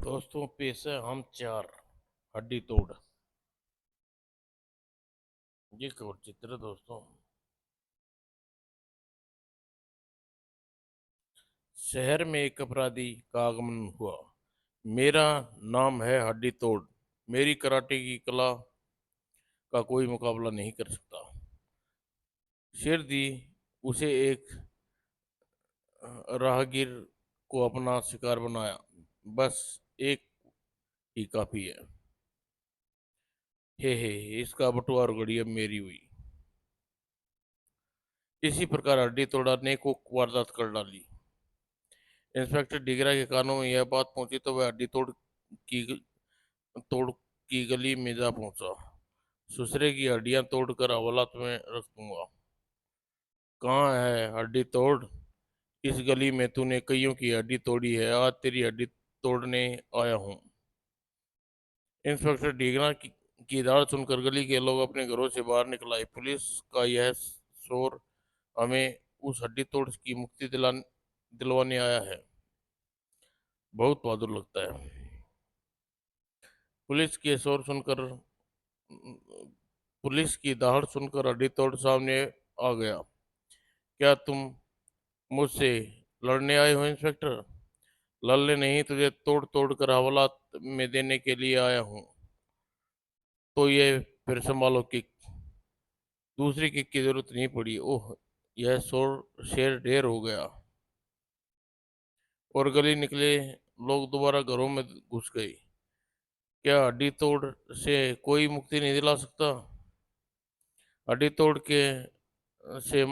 दोस्तों पेश है हम चार हड्डी तोड़। ये कवर चित्र है दोस्तों। शहर में एक अपराधी का आगमन हुआ। मेरा नाम है हड्डी तोड़। मेरी कराटे की कला का कोई मुकाबला नहीं कर सकता। शेर दी उसे एक राहगीर को अपना शिकार बनाया। बस एक ही काफी है। हे इसका बटुआ और गड़ी अब मेरी हुई। इसी प्रकार हड्डी तोड़ा ने को वारदात कर डाली। इंस्पेक्टर डिगरा के कानों में यह बात पहुंची तो वह हड्डी तोड़ की गली में जा पहुंचा। ससुरे की हड्डियां तोड़कर हवालात में रख दूंगा। कहाँ है हड्डी तोड़? इस गली में तूने कईयों की हड्डी तोड़ी है, आज तेरी हड्डी तोड़ने आया हूँ। इंस्पेक्टर डिगरा की दाड़ सुनकर गली के लोग अपने घरों से बाहर निकल आए। पुलिस का यह शोर हमें उस हड्डी तोड़ की मुक्ति दिलवाने आया है। बहुत बहादुर लगता है। पुलिस के शोर सुनकर पुलिस की दहाड़ सुनकर हड्डी तोड़ सामने आ गया। क्या तुम मुझसे लड़ने आए हो इंस्पेक्टर? लड़ने नहीं, तुझे तोड़ तोड़ कर हवालात में देने के लिए आया हूँ। तो ये फिर संभालो किक। दूसरी किक की जरूरत नहीं पड़ी। ओह, यह शेर ढेर हो गया और गली निकले लोग दोबारा घरों में घुस गए। क्या हड्डी तोड़ से कोई मुक्ति नहीं दिला सकता? हड्डी तोड़ के से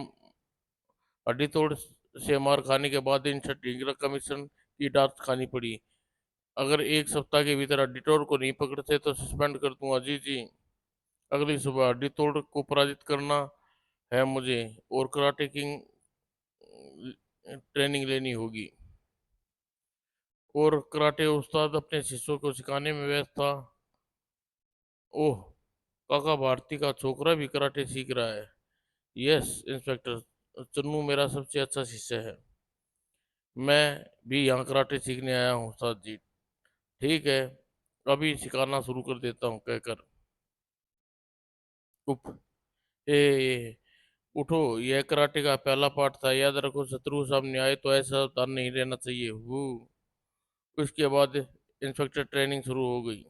हड्डी तोड़ से मार खाने के बाद इन ढींगरा कमीशन की डांट खानी पड़ी। अगर एक सप्ताह के भीतर हड्डी तोड़ को नहीं पकड़ते तो सस्पेंड कर दूंगा। जी जी। अगली सुबह हड्डी तोड़ को पराजित करना है मुझे और कराटे किंग ट्रेनिंग लेनी होगी। और कराटे उस्ताद अपने शिष्यों को सिखाने में व्यस्त था। ओह, काका भारती का छोकरा भी कराटे सीख रहा है। यस इंस्पेक्टर, चन्नू मेरा सबसे अच्छा शिष्य है। मैं भी यहाँ कराटे सीखने आया हूँ उस्ताद जी। ठीक है, अभी सिखाना शुरू कर देता हूँ कहकर उफ, ए उठो, यह कराटे का पहला पाठ था, याद रखो शत्रु सामने आए तो ऐसा सावधान नहीं रहना चाहिए। वो उसके बाद इंस्पेक्टर ट्रेनिंग शुरू हो गई।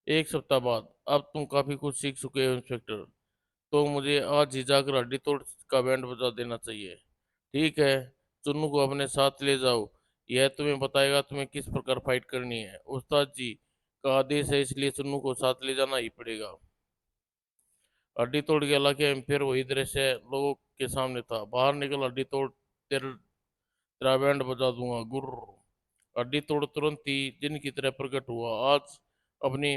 एक सप्ताह बाद अब तुम काफी कुछ सीख चुके हो इंस्पेक्टर, तो मुझे आज ही जाकर हड्डी तोड़ का बैंड बजा देना चाहिए। ठीक है, चुन्नू को अपने साथ ले जाओ। यह तुम्हें बताएगा तुम्हें किस प्रकार फाइट करनी है। उस्ताद जी का आदेश है, इसलिए चुन्नू को साथ ले जाना ही पड़ेगा। हड्डी तोड़ के इलाके में फिर वही दृश्य लोगों के सामने था। बाहर निकल हड्डी तोड़, तेरा तेरा बैंड बजा दूंगा गुर। हड्डी तोड़ तुरंत ही जिन की तरह प्रकट हुआ। आज अपनी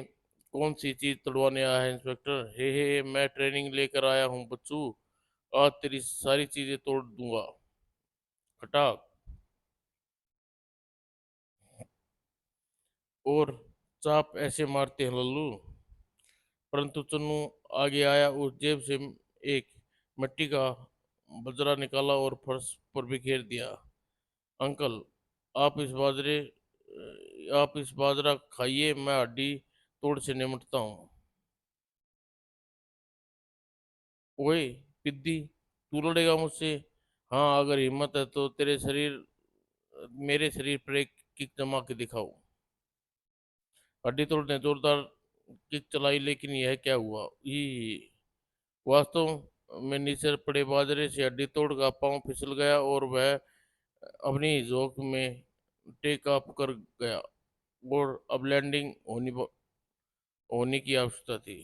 कौन सी चीज तोड़वाने आया है इंस्पेक्टर? हे मैं ट्रेनिंग लेकर आया हूँ बच्चू। आज तेरी सारी चीजें तोड़ दूंगा। खटाक। और चाप ऐसे मारते हैं लल्लू? परंतु चन्नू आगे आया, उस जेब से एक मिट्टी का बजरा निकाला और फर्श पर बिखेर दिया। अंकल, आप इस बाजरे आप इस बाजरा खाइए, मैं हड्डी तोड़ से निमटता हूँ। ओए पिद्दी, तू लड़ेगा मुझसे? हाँ, अगर हिम्मत है तो मेरे शरीर पर एक किक जमा के दिखाओ। हड्डी तोड़ ने जोरदार किक चलाई, लेकिन यह क्या हुआ? ई वास्तव में नीचे पड़े बाजरे से हड्डी तोड़ का पांव फिसल गया और वह अपनी जोक में टेक ऑफ कर गया। और अब लैंडिंग होने की आवश्यकता थी।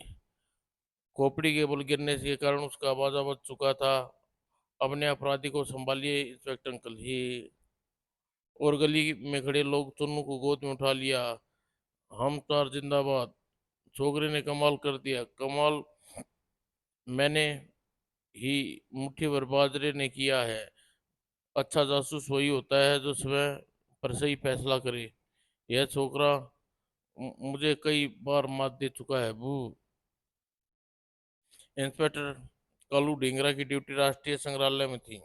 खोपड़ी के बल गिरने के कारण उसका बाजा बच चुका था। अपने अपराधी को संभालिए इंस्पेक्टर अंकल ही। और गली में खड़े लोग चुन्नू को गोद में उठा लिया। हम चार जिंदाबाद। छोकरे ने कमाल कर दिया। कमाल मैंने ही मुट्ठी भर बाजरे ने किया है। अच्छा जासूस वही होता है जो स्वयं पर सही फैसला करे। यह छोकरा मुझे कई बार मात दे चुका है। बू। इंस्पेक्टर कालू ढींगरा की ड्यूटी राष्ट्रीय संग्रहालय में थी।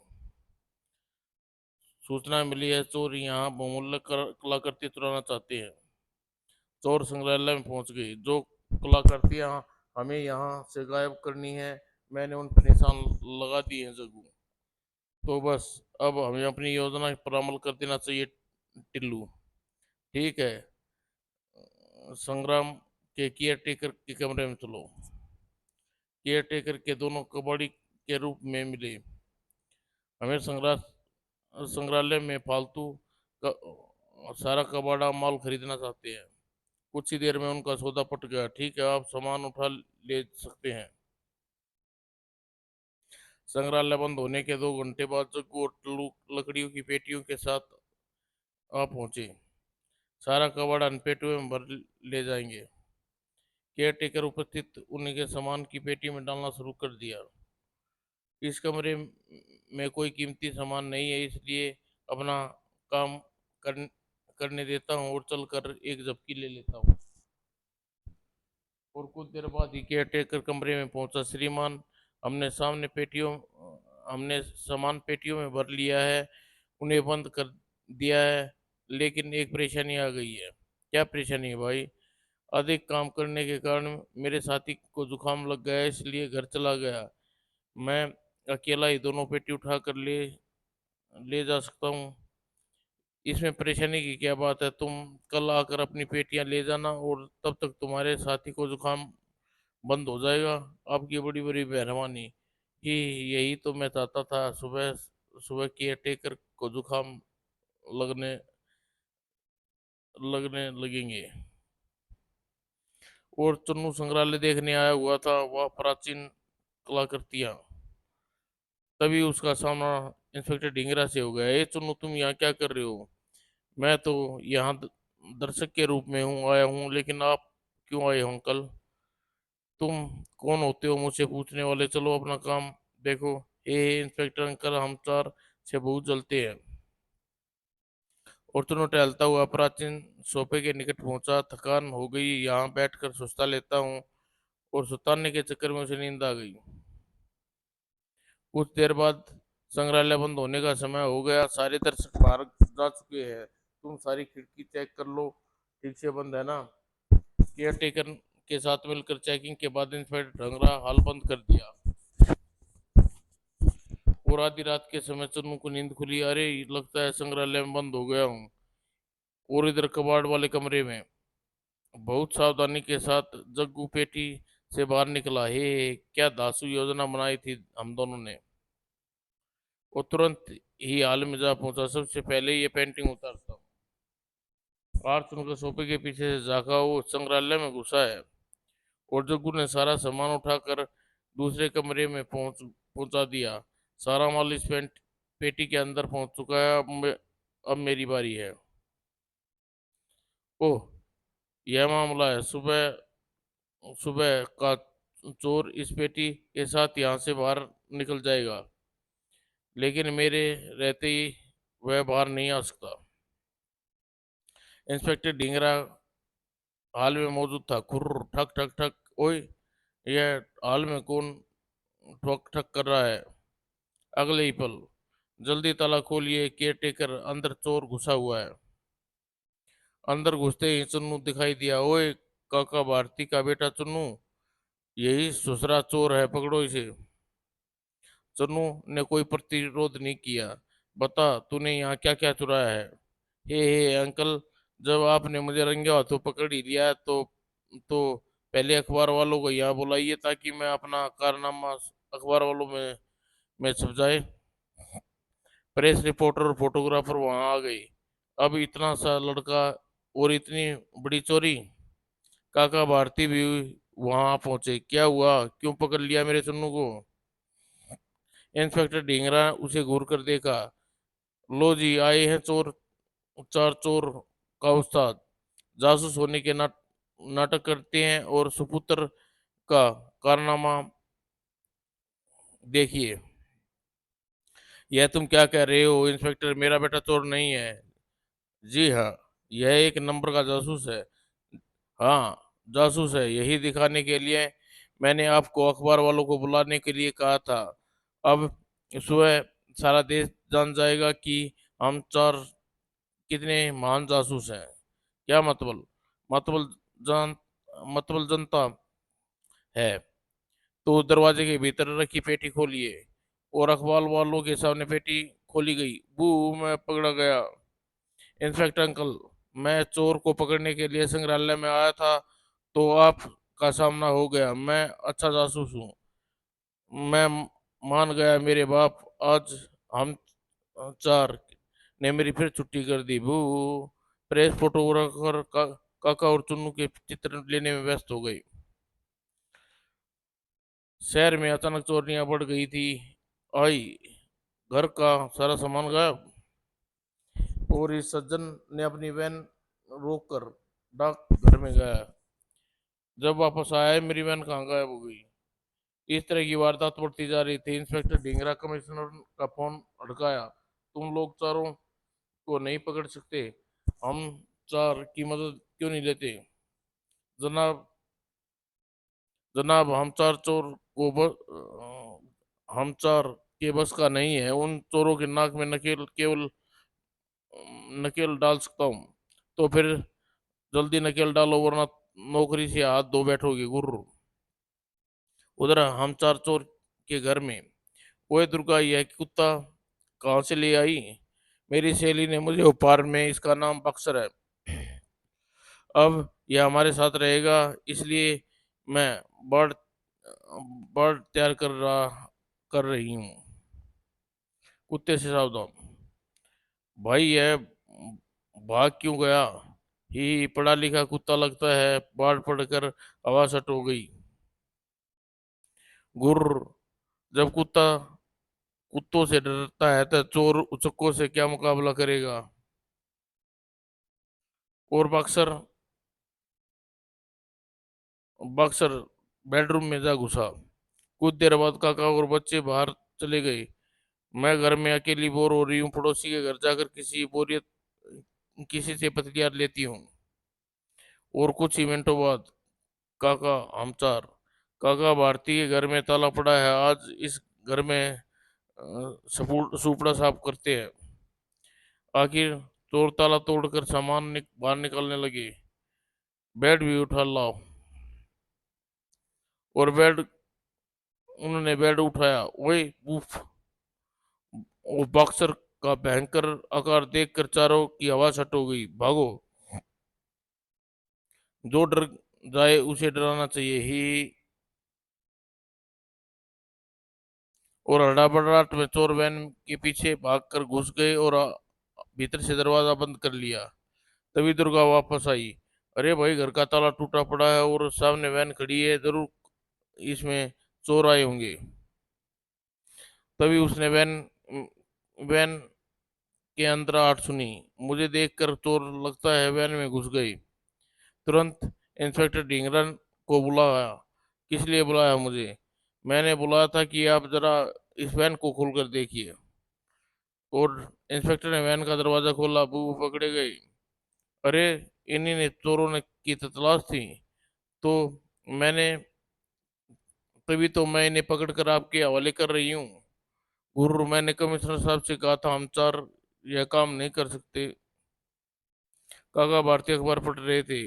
सूचना मिली है चोर यहाँ बहुमूल्य कलाकृति चुराना चाहते हैं। चोर संग्रहालय में पहुंच गई। जो कलाकृतियां हमें यहाँ से गायब करनी है, मैंने उन पर निशान लगा दिए हैं जग्गू। तो बस अब हमें अपनी योजना पर अमल कर देना चाहिए टिल्लू। ठीक है, संग्राम के केयर टेकर के कमरे में चलो। केयर टेकर के दोनों कबाड़ी के रूप में मिले। हमें संग्रहालय में फालतू सारा कबाड़ा माल खरीदना चाहते हैं। कुछ ही देर में उनका सौदा पट गया। ठीक है, आप सामान उठा ले सकते हैं। संग्रहालय बंद होने के 2 घंटे बाद जग्गू और टुल्लू लकड़ियों की पेटियों के साथ आ पहुंचे। सारा कबाड़ा इन पेटियों में भर ले जाएंगे। केयर टेकर उपस्थित उनके सामान की पेटी में डालना शुरू कर दिया। इस कमरे में कोई कीमती सामान नहीं है, इसलिए अपना काम कर, करने देता हूँ और चल कर एक झपकी ले लेता हूँ। और कुछ देर बाद ही केयर टेकर कमरे में पहुंचा। श्रीमान, हमने सामान पेटियों में भर लिया है, उन्हें बंद कर दिया है, लेकिन एक परेशानी आ गई है। क्या परेशानी है भाई? अधिक काम करने के कारण मेरे साथी को जुकाम लग गया है, इसलिए घर चला गया। मैं अकेला ही दोनों पेटी उठा कर ले ले जा सकता हूँ। इसमें परेशानी की क्या बात है? तुम कल आकर अपनी पेटियां ले जाना और तब तक तुम्हारे साथी को जुकाम बंद हो जाएगा। आपकी बड़ी बड़ी मेहरबानी। कि यही तो मैं चाहता था। सुबह सुबह केयर टेकर को जुकाम लगने लगने लगेंगे। और चन्नू संग्रहालय देखने आया हुआ था, वह प्राचीन कलाकृतियां। तभी उसका सामना इंस्पेक्टर ढींगरा से हो गया। ए चन्नू, तुम यहाँ क्या कर रहे हो? मैं तो यहाँ दर्शक के रूप में आया हूँ, लेकिन आप क्यों आए हो अंकल? तुम कौन होते हो मुझसे पूछने वाले? चलो अपना काम देखो। इंस्पेक्टर अंकल, हम चार से बहुत जलते हैं। और दोनों टहलता हुआ प्राचीन सोफे के निकट पहुंचा। थकान हो गई, यहाँ बैठकर सुस्ता लेता हूँ। और सुताने के चक्कर में उसे नींद आ गई। कुछ देर बाद संग्रहालय बंद होने का समय हो गया। सारे दर्शक बाहर जा चुके हैं। तुम सारी खिड़की चेक कर लो, ठीक से बंद है ना? केयर टेकर के साथ मिलकर चेकिंग के बाद इंस्पेक्टर ढंगरा हाल बंद कर दिया। और आधी रात के समय चन्नू को नींद खुली। अरे, लगता है संग्रहालय में बंद हो गया हूँ। और इधर कबाड़ वाले कमरे में बहुत सावधानी के साथ जग्गू पेटी से बाहर निकला। हे, क्या दासू योजना बनाई थी हम दोनों ने! वो तुरंत ही हाल में जा पहुंचा। सबसे पहले ये पेंटिंग उतारता हूँ। कार सुनकर सोफे के पीछे से झांका, वो संग्रहालय में घुसा है। और जग्गू ने सारा सामान उठाकर दूसरे कमरे में पहुंचा दिया। सारा माल इस पेटी के अंदर पहुंच चुका है। अब मेरी बारी है। ओह, यह मामला है। सुबह सुबह का चोर इस पेटी के साथ यहाँ से बाहर निकल जाएगा, लेकिन मेरे रहते ही वह बाहर नहीं आ सकता। इंस्पेक्टर ढींगरा हाल में मौजूद था। खुर्र, ठक ठक ठक। ओए, यह हाल में कौन ठक ठक कर रहा है? अगले ही पल, जल्दी ताला खोलिए, केयर टेकर अंदर चोर घुसा हुआ है। अंदर घुसते ही चन्नू दिखाई दिया। ओए काका, भारती का बेटा चन्नू, यही ससुरा चोर है, पकड़ो इसे। चन्नू ने कोई प्रतिरोध नहीं किया। बता, तूने यहाँ क्या क्या चुराया है? हे अंकल, जब आपने मुझे रंगे हाथों पकड़ ही लिया है, तो पहले अखबार वालों को यहाँ बुलाइए, ताकि मैं अपना कारनामा अखबार वालों में छप जाए। प्रेस रिपोर्टर और फोटोग्राफर वहां आ गए। अब इतना सा लड़का और इतनी बड़ी चोरी! काका भारती भी वहां पहुंचे। क्या हुआ? क्यों पकड़ लिया मेरे चन्नू को? इंस्पेक्टर ढींगरा उसे घूर कर देखा। लो जी, आए हैं चोर, चार चोर का उस्ताद। जासूस होने के नाटक करते हैं और सुपुत्र का कारनामा देखिए। यह तुम क्या कह रहे हो इंस्पेक्टर? मेरा बेटा चोर नहीं है। जी हाँ, यह एक नंबर का जासूस है। हाँ, जासूस है। यही दिखाने के लिए मैंने आपको अखबार वालों को बुलाने के लिए कहा था। अब सुबह सारा देश जान जाएगा कि हम चार कितने महान जासूस हैं। क्या मतलब? मतलब जान मतलब जनता है तो दरवाजे के भीतर रखी पेटी खोलिए, और अखबार वालों के सामने पेटी खोली गई। बू, मैं पकड़ा गया। इंस्पेक्टर अंकल, मैं चोर को पकड़ने के लिए संग्रहालय में आया था, तो आपका सामना हो गया। मैं अच्छा जासूस हूँ। मैं मान गया मेरे बाप। आज हम चार ने मेरी फिर छुट्टी कर दी। बू, प्रेस फोटोग्राफर काका और चुन्नू के चित्र लेने में व्यस्त हो गई। शहर में अचानक चोरियां बढ़ गई थी। आई, घर का सारा सामान गायब। और इस सज्जन ने अपनी वैन रोक कर डाक घर में गया। जब वापस आया, मेरी वैन कहाँ गायब हो गई। इस तरह की वारदात बढ़ती जा रही थी। इंस्पेक्टर ढींगरा कमिश्नर का फोन अड़काया। तुम लोग चारों को नहीं पकड़ सकते? हम चार की मदद क्यों नहीं लेते? जनाब, जनाब, हम चार चोर को हम चार के बस का नहीं है। उन चोरों के नाक में नकेल केवल नकेल डाल सकता हूँ। तो फिर जल्दी नकेल डालो, वरना नौकरी से हाथ धो बैठोगे। गुर्र। उधर हम चार चोर के घर में। ओए दुर्गा, यह कुत्ता कहाँ से ले आई? मेरी सहेली ने मुझे उपहार में। इसका नाम बक्सर है। अब यह हमारे साथ रहेगा, इसलिए मैं बर्ड बर्ड तैयार कर रही हूँ। कुत्ते से सावधान। भाई, यह भाग क्यों गया? ही, पढ़ा लिखा कुत्ता लगता है। बाढ़ पड़कर आवाज हट हो गई। गुर्र। जब कुत्ता कुत्तों से डरता है तो चोर उचक्कों से क्या मुकाबला करेगा? और बक्सर बक्सर बेडरूम में जा घुसा। कुछ देर बाद काका और बच्चे बाहर चले गए। मैं घर में अकेली बोर हो रही हूँ। पड़ोसी के घर जाकर किसी से पत्रियां लेती हूँ। और कुछ ही मिनटों बाद काका, हम चार। काका, भारती के घर में ताला पड़ा है। आज इस घर में सुपड़ा साफ करते हैं। आखिर चोर ताला तोड़कर सामान बाहर निकालने लगे। बेड भी उठा लाओ। और उन्होंने बेड उठाया। ओए, उफ। वो बॉक्सर का भयंकर आकार देखकर चारों की आवाज हट हो गई। भागो। जो डर जाए उसे डराना चाहिए ही। और हड़बड़ाहट में चोर वैन के पीछे भागकर घुस गए और भीतर से दरवाजा बंद कर लिया। तभी दुर्गा वापस आई। अरे भाई, घर का ताला टूटा पड़ा है और सामने वैन खड़ी है। जरूर इसमें चोर आए होंगे। तभी उसने वैन के अंदर आठ सुनी। मुझे देखकर चोर लगता है वैन में घुस गई। तुरंत इंस्पेक्टर ढींगरन को बुलाया। किस लिए बुलाया मुझे? मैंने बुलाया था कि आप जरा इस वैन को खोलकर देखिए। और इंस्पेक्टर ने वैन का दरवाजा खोला। बू, पकड़े गए। अरे, इन्हीं ने चोरों ने की तो तलाश थी। तो मैंने तभी तो मैं इन्हें पकड़ कर आपके हवाले कर रही हूँ। गुरु, मैंने कमिश्नर साहब से कहा था हम चार यह काम नहीं कर सकते। काका भारतीय अखबार पढ़ रहे थे।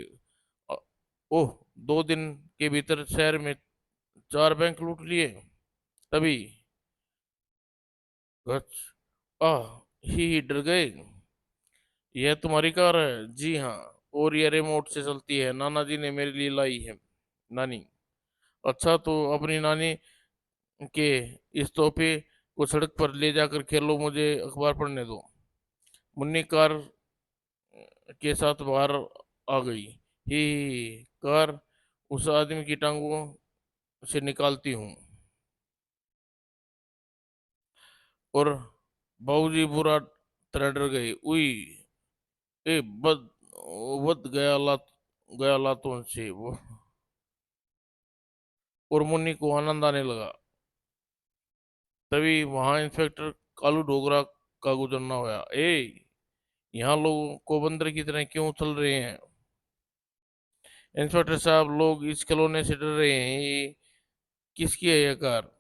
अ- ओह, 2 दिन के भीतर शहर में 4 बैंक लूट लिए। तभी गच आह, ही डर गए। यह तुम्हारी कार है? जी हाँ। और यह रिमोट से चलती है। नाना जी ने मेरे लिए लाई है। नानी? अच्छा, तो अपनी नानी के इस तोहफे को सड़क पर ले जाकर खेलो, मुझे अखबार पढ़ने दो। मुन्नी कार के साथ बाहर आ गई। कार उस आदमी की टांगों से निकालती हूँ। और बाबूजी बुरा तरह डर गए। उई, ए बद बद गया लातों से वो। और मुन्नी को आनंद आने लगा। तभी वहां इंस्पेक्टर कालू डोगरा का गुजरना हुआ। ए, यहाँ लोग को बंदर की तरह क्यों उछल रहे हैं? इंस्पेक्टर साहब, लोग इस खिलौने से डर रहे हैं। ये किसकी है यह कार?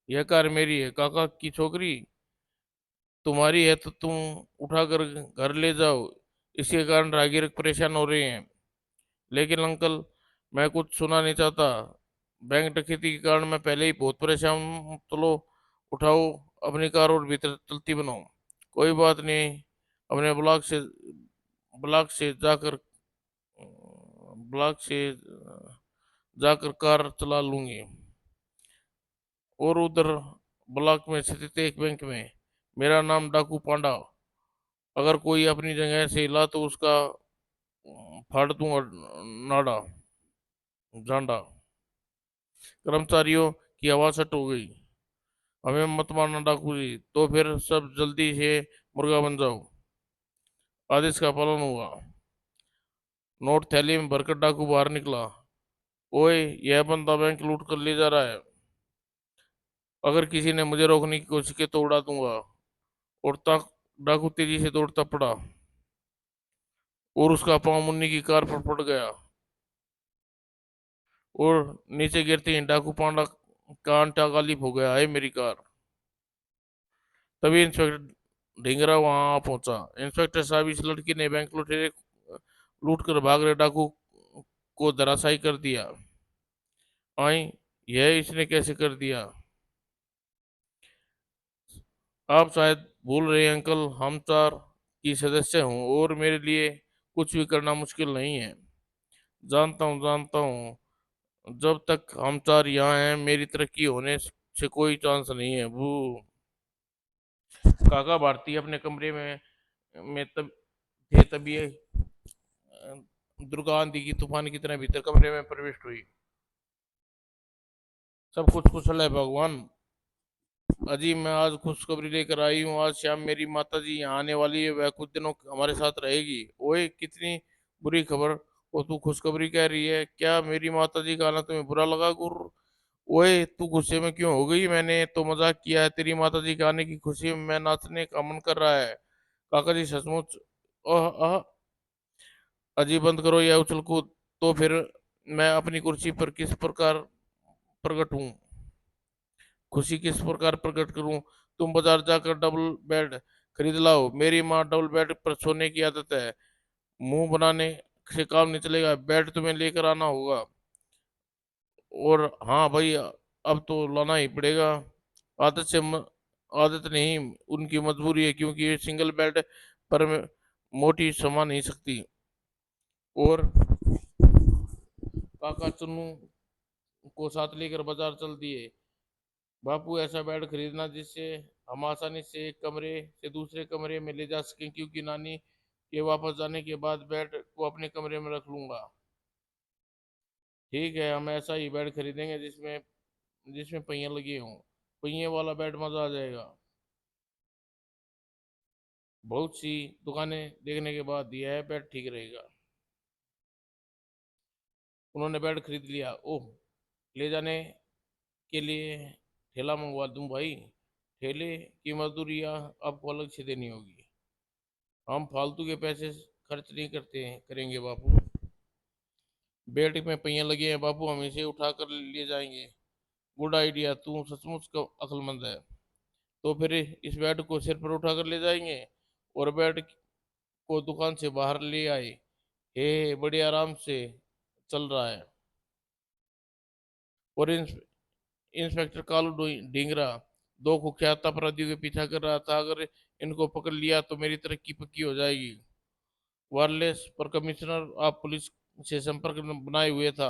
यह कार मेरी है, काका की छोकरी। तुम्हारी है तो तुम उठाकर घर ले जाओ, इसके कारण राहगीर परेशान हो रहे हैं। लेकिन अंकल, मैं कुछ सुना नहीं चाहता। बैंक डकैती के कारण मैं पहले ही बहुत परेशान हूं। चलो उठाओ अपनी कार और भीतर चलती बनाओ। कोई बात नहीं, अपने ब्लॉक से जाकर ब्लॉक से जाकर कार चला लूंगी। और उधर ब्लॉक में स्थित एक बैंक में मेरा नाम डाकू पांडा। अगर कोई अपनी जगह से हिला तो उसका फाड़ दूंगा नाड़ा जांडा। कर्मचारियों की आवाज हट हो गई। हमें मत मारना डाकू जी, तो फिर सब जल्दी से मुर्गा बन जाओ। आदेश का पालन हुआ। नोट थैली में भरकर डाकू बाहर निकला। ओए, यह बंदा बैंक लूट कर ले जा रहा है। अगर किसी ने मुझे रोकने की कोशिश की तो उड़ा दूंगा। और तक डाकू तेजी से दौड़ता पड़ा और उसका पांव मुन्नी की कार पर पड़ गया। और नीचे गिरते ही डाकू पांडा का अंटा गालिब हो गया। है मेरी कार। तभी इंस्पेक्टर ढींगरा वहां आ पहुंचा। इंस्पेक्टर साहब, इस लड़की ने बैंक लुटेरे लूट कर भाग रहे डाकू को धराशायी कर दिया। आई, यह इसने कैसे कर दिया? आप शायद भूल रहे हैं अंकल, हम चार की सदस्य हूँ और मेरे लिए कुछ भी करना मुश्किल नहीं है। जानता हूँ। जब तक हम चार यहाँ हैं मेरी तरक्की होने से कोई चांस नहीं है। वो काका भारती अपने कमरे में तब थे, तभी दुर्गा आंधी की तूफान की तरह भीतर कमरे में प्रविष्ट हुई। सब कुछ कुशल है भगवान। अजी, मैं आज खुशखबरी लेकर आई हूँ। आज शाम मेरी माता जी यहाँ आने वाली है। वह कुछ दिनों हमारे साथ रहेगी। ओए, कितनी बुरी खबर को तू खुशखबरी कह रही है? क्या मेरी माता जी का आना तुम्हें बुरा लगा गुर? ओए, तू गुस्से में क्यों हो गई? मैंने तो मजाक किया है। तेरी माता जी के आने की खुशी में मैं नाचने का मन कर रहा है। काका जी सचमुच? ओह आह, अजी बंद करो यह उछल कूद। तो फिर मैं अपनी कुर्सी पर किस प्रकार प्रकट हूँ? खुशी किस प्रकार प्रकट करूं? तुम बाजार जाकर डबल बेड खरीद लाओ। मेरी माँ डबल बेड पर सोने की आदत है। मुंह बनाने से काम नहीं चलेगा, बेड तुम्हें लेकर आना होगा। और हाँ भाई, अब तो लाना ही पड़ेगा। आदत से म, आदत नहीं, उनकी मजबूरी है, क्योंकि ये सिंगल बेड पर मोटी समा नहीं सकती। और काका चुन्नू को साथ लेकर बाजार चल दिए। बापू, ऐसा बेड खरीदना जिससे हम आसानी से एक कमरे से दूसरे कमरे में ले जा सकें, क्योंकि नानी के वापस जाने के बाद बेड को अपने कमरे में रख लूंगा। ठीक है, हम ऐसा ही बेड खरीदेंगे जिसमें जिसमें पहिए लगे हों। पहिए वाला बेड मजा आ जाएगा। बहुत सी दुकानें देखने के बाद यह बेड ठीक रहेगा। उन्होंने बेड खरीद लिया। ओह, ले जाने के लिए ठेला मंगवा दूं भाई? ठेले की मजदूरी आपको अलग से देनी होगी। हम फालतू के पैसे खर्च नहीं करेंगे बापू। बेड में पहिए लगे हैं बापू, हम इसे उठा कर ले जाएंगे। गुड आइडिया, तू सचमुच का अक्लमंद है। तो फिर इस बेड को सिर पर उठा कर ले जाएंगे और बेड को दुकान से बाहर ले आए। हे, बड़े आराम से चल रहा है। और इंस्पेक्टर कालू ढींगरा दो कुख्यात अपराधियों के पीछा कर रहा था। अगर इनको पकड़ लिया तो मेरी तरक्की पक्की हो जाएगी। वायरलेस पर कमिश्नर आप पुलिस से संपर्क बनाए हुए था।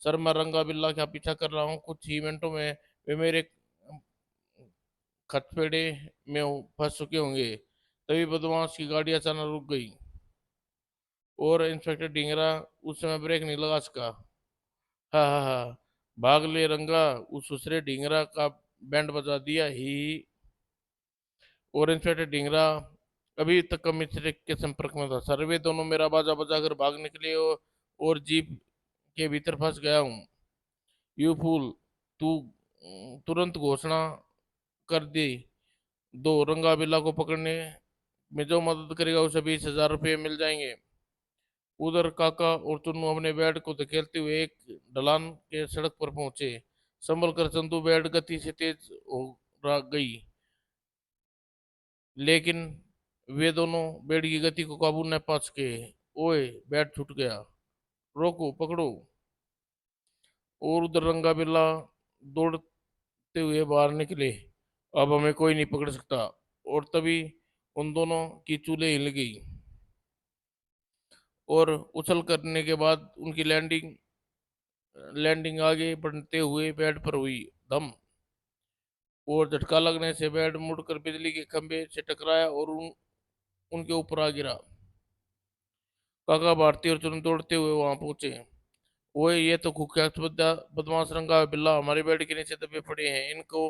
सर, मैं रंगा बिल्ला का पीछा कर रहा हूँ। कुछ ही मिनटों में वे मेरे खतपेड़े में फंस चुके होंगे। तभी बदमाश की गाड़ी अचानक रुक गई और इंस्पेक्टर डिंगरा उस समय ब्रेक नहीं लगा सका। हा हा हा, भाग ले रंगा, उस दूसरे डिंगरा का बैंड बजा दिया ही। और इंस्पेक्टर डिंगरा अभी तक कमिश्नर के संपर्क में था। सर, वे दोनों मेरा बाजा बजाकर भाग निकले और जीप के भीतर फंस गया हूँ। यू फूल, तू तुरंत घोषणा कर दे दो, रंगा बिल्ला को पकड़ने में जो मदद करेगा उसे 20,000 रुपये मिल जाएंगे। उधर काका और चुन्नू अपने बेड को धकेलते हुए एक ढलान के सड़क पर पहुंचे। संभल कर चंदू, बेड गति से तेज हो गई। लेकिन वे दोनों बेड की गति को काबू न पा सके। ओए, बेड छूट गया, रोको, पकड़ो। और उधर रंगा बिल्ला दौड़ते हुए बाहर निकले। अब हमें कोई नहीं पकड़ सकता। और तभी उन दोनों की चूलें हिल गई और उछल करने के बाद उनकी लैंडिंग लैंडिंग आगे बढ़ते हुए बेड पर हुई। धम। और झटका लगने से बेड मुड़कर बिजली के खंभे से टकराया और उनके ऊपर आ गिरा। काका भारती और चुन दौड़ते हुए वहां पहुंचे। ओए, ये तो कुख्यात बदमाश रंगा बिल्ला हमारे बेड के नीचे दबे पड़े हैं। इनको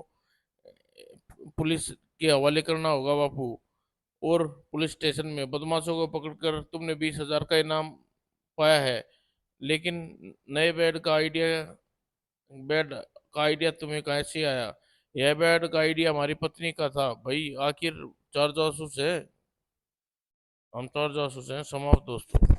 पुलिस के हवाले करना होगा बापू। और पुलिस स्टेशन में बदमाशों को पकड़कर तुमने 20,000 का इनाम पाया है। लेकिन नए बेड का आइडिया तुम्हें कैसे आया? यह बेड का आइडिया हमारी पत्नी का था भाई। आखिर चार जासूस है, हम चार जासूस हैं। समाप्त दोस्तों।